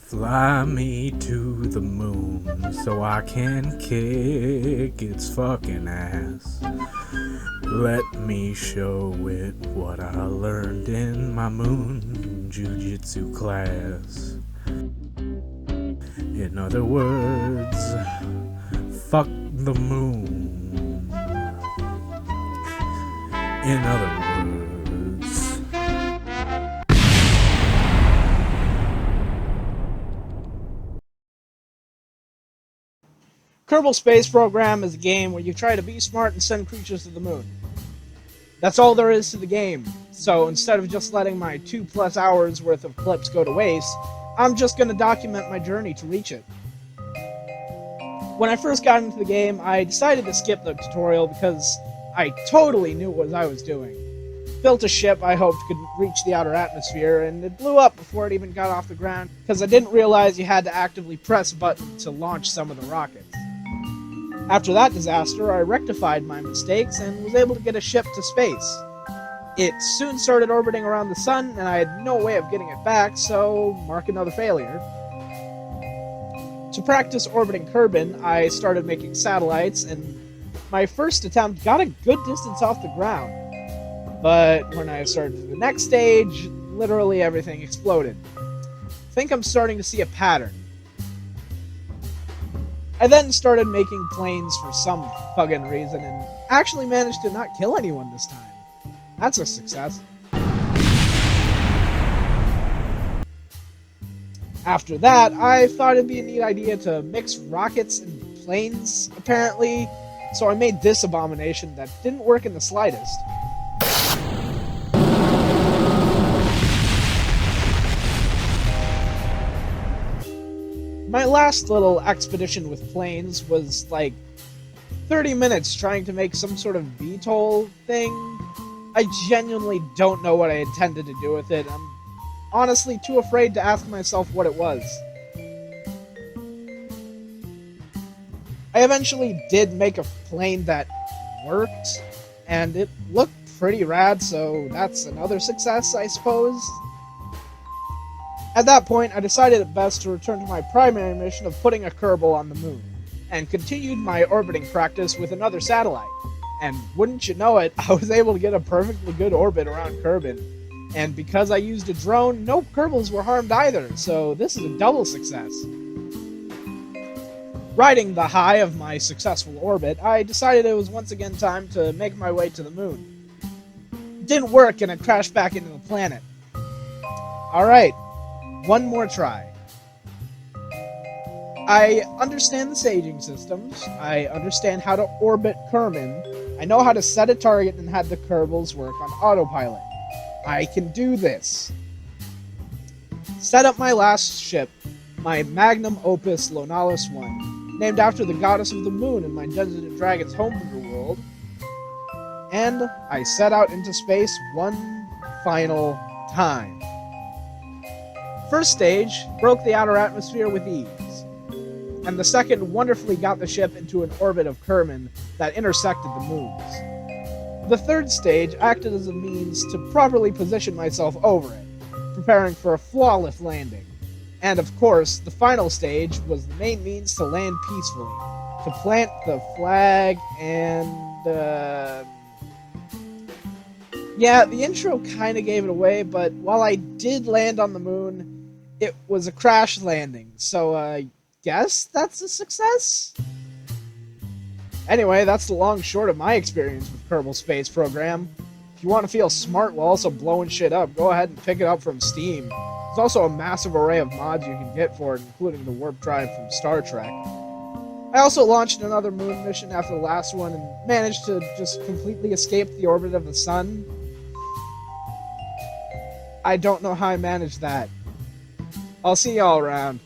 Fly me to the moon so I can kick its fucking ass. Let me show it what I learned in my moon jujitsu class. In other words, fuck the moon. In other words. Kerbal Space Program is a game where you try to be smart and send creatures to the moon. That's all there is to the game, so instead of just letting my 2+ hours worth of clips go to waste, I'm just going to document my journey to reach it. When I first got into the game, I decided to skip the tutorial because I totally knew what I was doing. Built a ship I hoped could reach the outer atmosphere, and it blew up before it even got off the ground because I didn't realize you had to actively press a button to launch some of the rockets. After that disaster, I rectified my mistakes and was able to get a ship to space. It soon started orbiting around the sun, and I had no way of getting it back, so mark another failure. To practice orbiting Kerbin, I started making satellites, and my first attempt got a good distance off the ground. But when I started the next stage, literally everything exploded. I think I'm starting to see a pattern. I then started making planes for some fucking reason and actually managed to not kill anyone this time. That's a success. After that, I thought it'd be a neat idea to mix rockets and planes, apparently, so I made this abomination that didn't work in the slightest. My last little expedition with planes was like 30 minutes trying to make some sort of VTOL thing. I genuinely don't know what I intended to do with it. I'm honestly too afraid to ask myself what it was. I eventually did make a plane that worked, and it looked pretty rad, so that's another success, I suppose. At that point, I decided it best to return to my primary mission of putting a Kerbal on the moon, and continued my orbiting practice with another satellite. And wouldn't you know it, I was able to get a perfectly good orbit around Kerbin. And because I used a drone, no Kerbals were harmed either, so this is a double success. Riding the high of my successful orbit, I decided it was once again time to make my way to the moon. It didn't work, and I crashed back into the planet. Alright. One more try. I understand the saging systems. I understand how to orbit Kerman. I know how to set a target and have the Kerbals work on autopilot. I can do this. Set up my last ship, my magnum opus Lonalis 1, named after the goddess of the moon in my Dungeons & Dragons homebrew world, and I set out into space one final time. First stage broke the outer atmosphere with ease, and the second wonderfully got the ship into an orbit of Kerman that intersected the moons. The third stage acted as a means to properly position myself over it, preparing for a flawless landing. And of course, the final stage was the main means to land peacefully, to plant the flag and, yeah, the intro kinda gave it away, but while I did land on the moon, it was a crash landing, so I guess that's a success? Anyway, that's the long short of my experience with Kerbal Space Program. If you want to feel smart while also blowing shit up, go ahead and pick it up from Steam. There's also a massive array of mods you can get for it, including the warp drive from Star Trek. I also launched another moon mission after the last one and managed to just completely escape the orbit of the sun. I don't know how I managed that. I'll see y'all around.